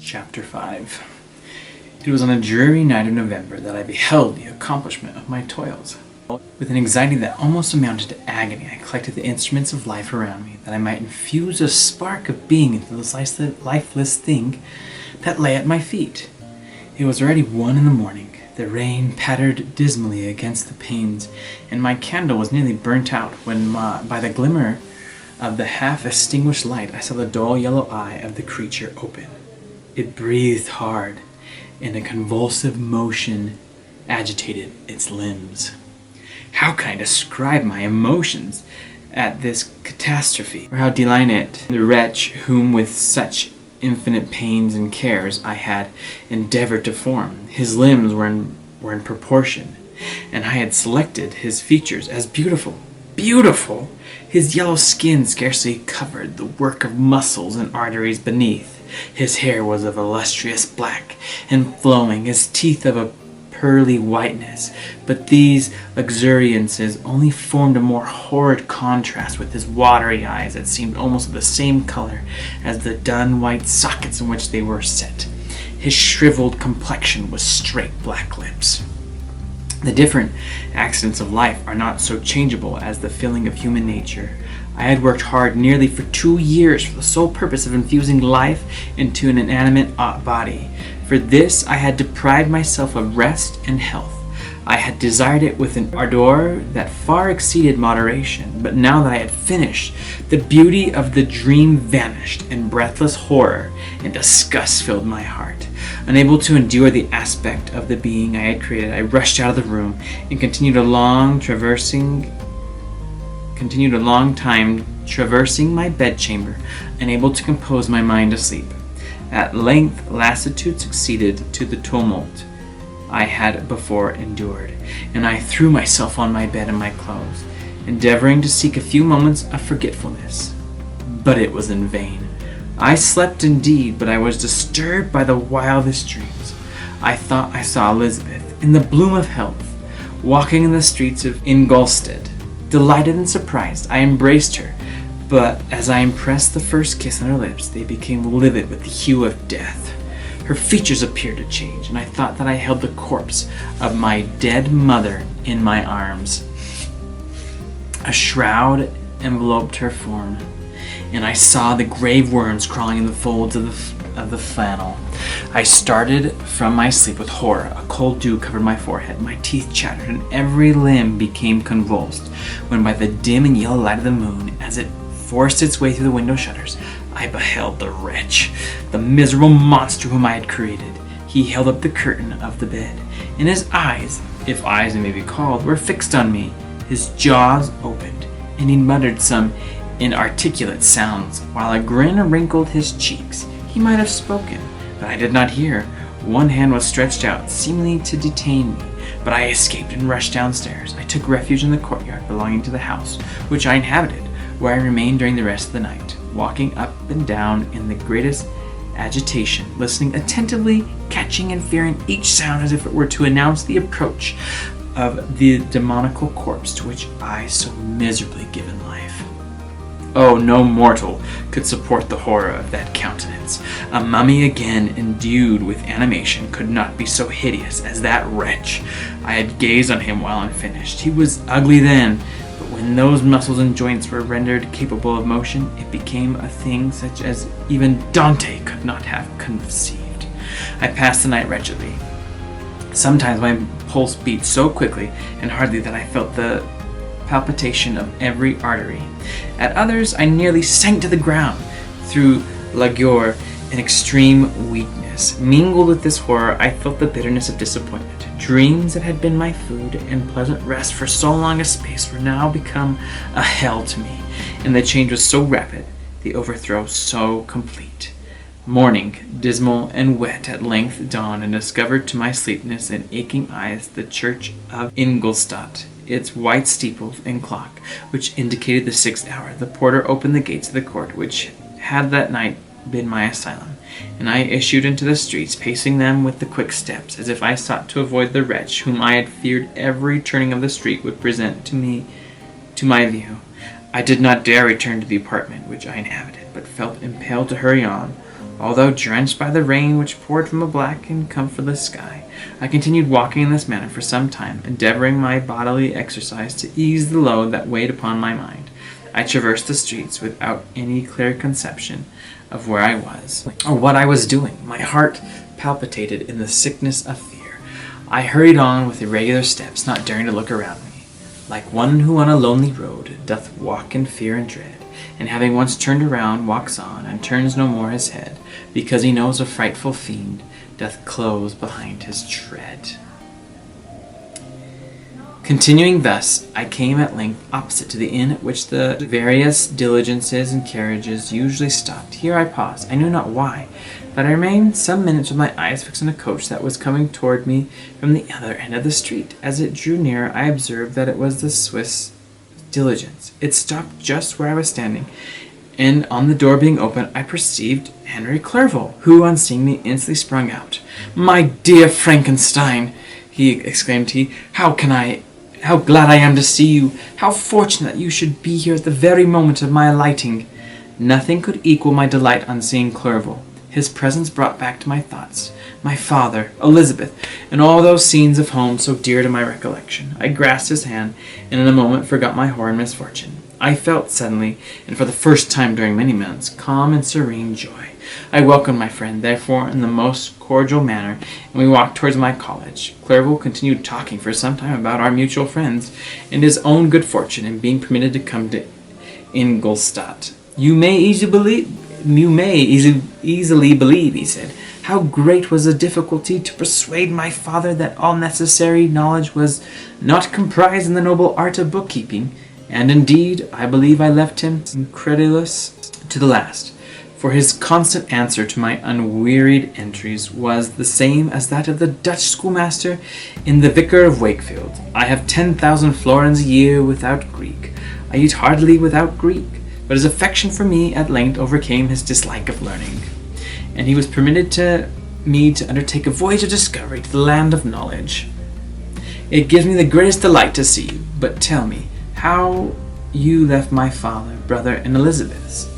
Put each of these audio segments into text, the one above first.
Chapter 5. It was on a dreary night of November that I beheld the accomplishment of my toils. With an anxiety that almost amounted to agony, I collected the instruments of life around me, that I might infuse a spark of being into this lifeless thing that lay at my feet. It was already 1 a.m. The rain pattered dismally against the panes, and my candle was nearly burnt out when, by the glimmer of the half-extinguished light, I saw the dull yellow eye of the creature open. It breathed hard, and a convulsive motion agitated its limbs. How can I describe my emotions at this catastrophe, or how delineate the wretch whom with such infinite pains and cares I had endeavored to form? His limbs were in proportion, and I had selected his features as beautiful. Beautiful! His yellow skin scarcely covered the work of muscles and arteries beneath. His hair was of a lustrous black and flowing, his teeth of a pearly whiteness, but these luxuriances only formed a more horrid contrast with his watery eyes that seemed almost of the same color as the dun white sockets in which they were set. His shriveled complexion was straight black lips. The different accidents of life are not so changeable as the filling of human nature. I had worked hard nearly for 2 years for the sole purpose of infusing life into an inanimate body. For this I had deprived myself of rest and health. I had desired it with an ardor that far exceeded moderation, but now that I had finished, the beauty of the dream vanished, and breathless horror and disgust filled my heart. Unable to endure the aspect of the being I had created, I rushed out of the room and continued a long time traversing my bedchamber, unable to compose my mind to sleep. At length lassitude succeeded to the tumult I had before endured, and I threw myself on my bed in my clothes, endeavoring to seek a few moments of forgetfulness. But it was in vain. I slept indeed, but I was disturbed by the wildest dreams. I thought I saw Elizabeth, in the bloom of health, walking in the streets of Ingolstadt. Delighted and surprised, I embraced her, but as I impressed the first kiss on her lips, they became livid with the hue of death. Her features appeared to change, and I thought that I held the corpse of my dead mother in my arms. A shroud enveloped her form, and I saw the grave worms crawling in the folds of the flannel. I started from my sleep with horror. A cold dew covered my forehead, my teeth chattered, and every limb became convulsed, when by the dim and yellow light of the moon, as it forced its way through the window shutters, I beheld the wretch, the miserable monster whom I had created. He held up the curtain of the bed, and his eyes, if eyes they may be called, were fixed on me. His jaws opened, and he muttered some inarticulate sounds, while a grin wrinkled his cheeks. He might have spoken, but I did not hear. One hand was stretched out, seemingly to detain me, but I escaped and rushed downstairs. I took refuge in the courtyard belonging to the house which I inhabited, where I remained during the rest of the night, walking up and down in the greatest agitation, listening attentively, catching and fearing each sound as if it were to announce the approach of the demoniacal corpse to which I so miserably given life. Oh, no mortal could support the horror of that countenance. A mummy again endued with animation could not be so hideous as that wretch. I had gazed on him while unfinished. He was ugly then, but when those muscles and joints were rendered capable of motion, it became a thing such as even Dante could not have conceived. I passed the night wretchedly. Sometimes my pulse beat so quickly and hardly that I felt the palpitation of every artery. At others, I nearly sank to the ground through languor and extreme weakness. Mingled with this horror, I felt the bitterness of disappointment. Dreams that had been my food and pleasant rest for so long a space were now become a hell to me, and the change was so rapid, the overthrow so complete. Morning, dismal and wet, at length dawned, and discovered to my sleepiness and aching eyes the church of Ingolstadt, its white steeples and clock, which indicated the 6th hour. The porter opened the gates of the court, which had that night been my asylum, and I issued into the streets, pacing them with the quick steps, as if I sought to avoid the wretch whom I had feared every turning of the street would present to my view. I did not dare return to the apartment which I inhabited, but felt impelled to hurry on, Although drenched by the rain which poured from a black and comfortless sky, I continued walking in this manner for some time, endeavoring by bodily exercise to ease the load that weighed upon my mind. I traversed the streets without any clear conception of where I was, or what I was doing. My heart palpitated in the sickness of fear. I hurried on with irregular steps, not daring to look around me, like one who on a lonely road doth walk in fear and dread, and having once turned around, walks on, and turns no more his head, because he knows a frightful fiend doth close behind his tread. Continuing thus, I came at length opposite to the inn at which the various diligences and carriages usually stopped. Here I paused. I knew not why, but I remained some minutes with my eyes fixed on a coach that was coming toward me from the other end of the street. As it drew near, I observed that it was the Swiss diligence. It stopped just where I was standing, and on the door being opened, I perceived Henry Clerval, who, on seeing me, instantly sprung out. "My dear Frankenstein," exclaimed he, How glad I am to see you! How fortunate that you should be here at the very moment of my alighting!" Nothing could equal my delight on seeing Clerval. His presence brought back to my thoughts my father, Elizabeth, and all those scenes of home so dear to my recollection. I grasped his hand, and in a moment forgot my horrid misfortune. I felt suddenly, and for the first time during many months, calm and serene joy. I welcomed my friend, therefore, in the most cordial manner, and we walked towards my college. Clerval continued talking for some time about our mutual friends, and his own good fortune in being permitted to come to Ingolstadt. You may easily believe, he said, how great was the difficulty to persuade my father that all necessary knowledge was not comprised in the noble art of bookkeeping, and indeed I believe I left him incredulous to the last. For his constant answer to my unwearied entries was the same as that of the Dutch schoolmaster in The Vicar of Wakefield. I have 10,000 florins a year without Greek. I eat heartily without Greek. But his affection for me at length overcame his dislike of learning, and he was permitted me to undertake a voyage of discovery to the land of knowledge. It gives me the greatest delight to see you, but tell me how you left my father, brother, and Elizabeth's.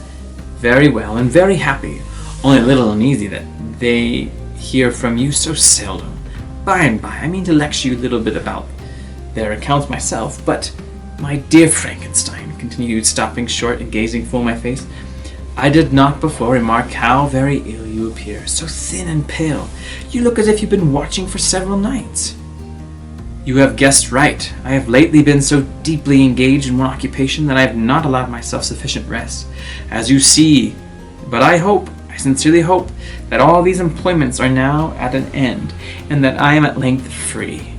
Very well, and very happy, only a little uneasy that they hear from you so seldom. By and by, I mean to lecture you a little bit about their accounts myself, but, my dear Frankenstein, continued, stopping short and gazing full in my face, I did not before remark how very ill you appear, so thin and pale. You look as if you've been watching for several nights. You have guessed right. I have lately been so deeply engaged in one occupation that I have not allowed myself sufficient rest, as you see. But I sincerely hope, that all these employments are now at an end, and that I am at length free.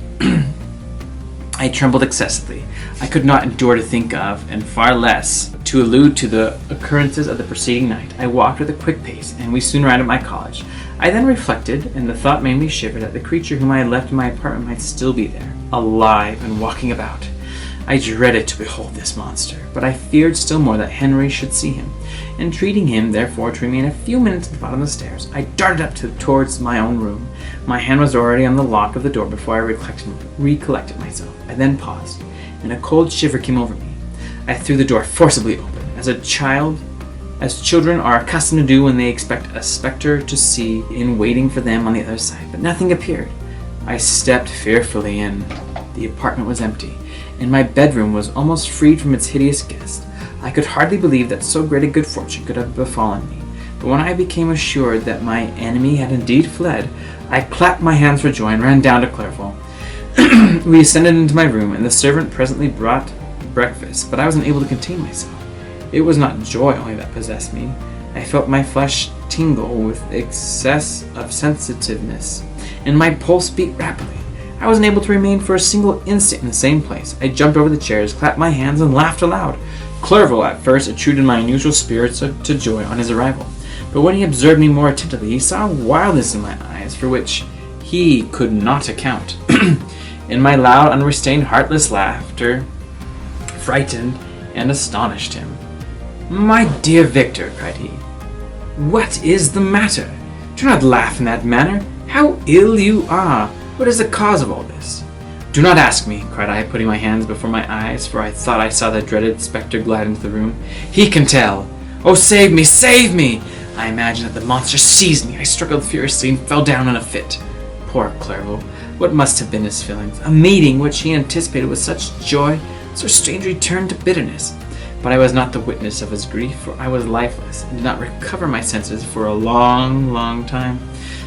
I trembled excessively. I could not endure to think of, and far less to allude to, the occurrences of the preceding night. I walked with a quick pace, and we soon arrived at my college. I then reflected, and the thought made me shiver, that the creature whom I had left in my apartment might still be there, alive and walking about. I dreaded to behold this monster, but I feared still more that Henry should see him. Entreating him, therefore, to remain a few minutes at the bottom of the stairs, I darted up towards my own room. My hand was already on the lock of the door before I recollected myself. I then paused, and a cold shiver came over me. I threw the door forcibly open, as children are accustomed to do when they expect a spectre to see in waiting for them on the other side, but nothing appeared. I stepped fearfully in. The apartment was empty, and my bedroom was almost freed from its hideous guest. I could hardly believe that so great a good fortune could have befallen me, but when I became assured that my enemy had indeed fled, I clapped my hands for joy and ran down to Clerval. We ascended into my room, and the servant presently brought breakfast, but I was unable to contain myself. It was not joy only that possessed me. I felt my flesh tingle with excess of sensitiveness, and my pulse beat rapidly. I wasn't able to remain for a single instant in the same place. I jumped over the chairs, clapped my hands, and laughed aloud. Clerval at first attributed my unusual spirits to joy on his arrival, but when he observed me more attentively, he saw a wildness in my eyes for which he could not account. And my loud, unrestrained, heartless laughter frightened and astonished him. "My dear Victor," cried he, "what is the matter? Do not laugh in that manner. How ill you are! What is the cause of all this?" "Do not ask me," cried I, putting my hands before my eyes, for I thought I saw the dreaded spectre glide into the room. "He can tell. Oh, save me, save me! I imagine that the monster seized me. I struggled furiously and fell down in a fit. Poor Clerval. What must have been his feelings? A meeting which he anticipated with such joy so strangely turned to bitterness. But I was not the witness of his grief, for I was lifeless, and did not recover my senses for a long, long time.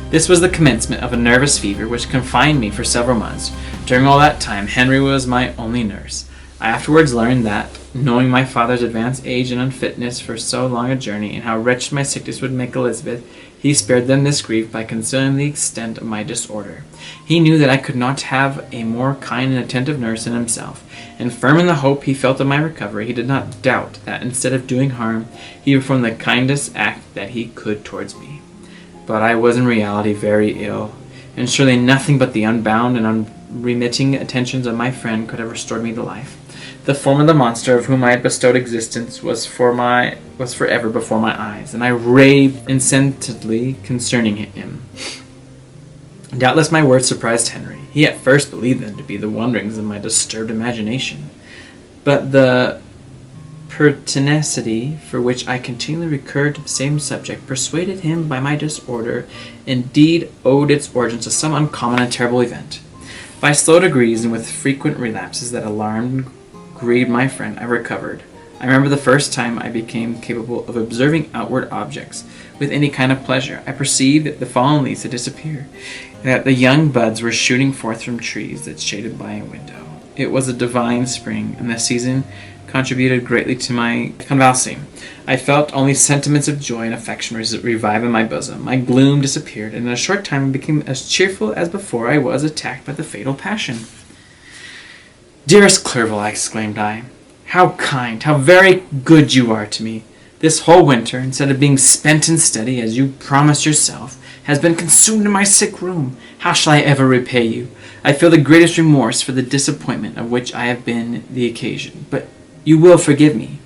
This was the commencement of a nervous fever which confined me for several months. During all that time, Henry was my only nurse. I afterwards learned that, knowing my father's advanced age and unfitness for so long a journey, and how wretched my sickness would make Elizabeth, he spared them this grief by concealing the extent of my disorder. He knew that I could not have a more kind and attentive nurse than himself, and firm in the hope he felt of my recovery, he did not doubt that, instead of doing harm, he performed the kindest act that he could towards me. But I was in reality very ill, and surely nothing but the unbound and unremitting attentions of my friend could have restored me to life. The form of the monster of whom I had bestowed existence was forever before my eyes, and I raved incessantly concerning him. Doubtless my words surprised Henry. He at first believed them to be the wanderings of my disturbed imagination, but the pertinacity for which I continually recurred to the same subject persuaded him by my disorder indeed owed its origin to some uncommon and terrible event. By slow degrees and with frequent relapses that alarmed and grieved my friend, I recovered. I remember the first time I became capable of observing outward objects with any kind of pleasure. I perceived that the fallen leaves had disappeared, and that the young buds were shooting forth from trees that shaded by a window. It was a divine spring, and the season contributed greatly to my convalescing. I felt only sentiments of joy and affection revive in my bosom. My gloom disappeared, and in a short time I became as cheerful as before I was attacked by the fatal passion. "Dearest Clerval," exclaimed I, "how kind, how very good you are to me! This whole winter, instead of being spent in study, as you promised yourself, has been consumed in my sick room. How shall I ever repay you? I feel the greatest remorse for the disappointment of which I have been the occasion. But you will forgive me.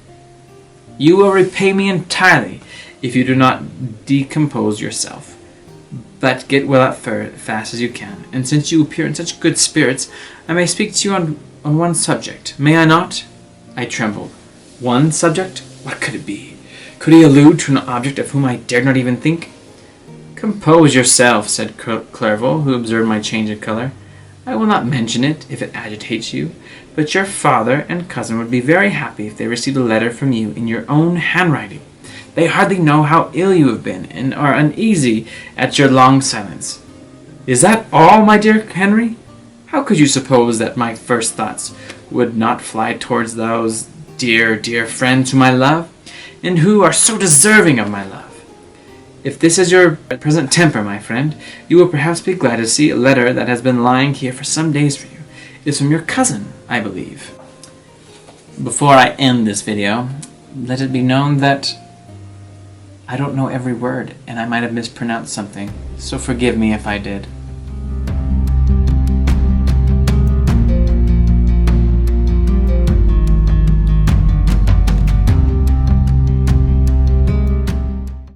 You will repay me entirely if you do not decompose yourself. But get well as fast as you can, and since you appear in such good spirits, I may speak to you on one subject. May I not?" I trembled. One subject? What could it be? Could he allude to an object of whom I dared not even think? "Compose yourself," said Clerval, who observed my change of color. "I will not mention it, if it agitates you, but your father and cousin would be very happy if they received a letter from you in your own handwriting. They hardly know how ill you have been, and are uneasy at your long silence." "Is that all, my dear Henry? How could you suppose that my first thoughts would not fly towards those dear, dear friends whom I love, and who are so deserving of my love? If this is your present temper, my friend, you will perhaps be glad to see a letter that has been lying here for some days for you. It is from your cousin, I believe." Before I end this video, let it be known that I don't know every word, and I might have mispronounced something, so forgive me if I did.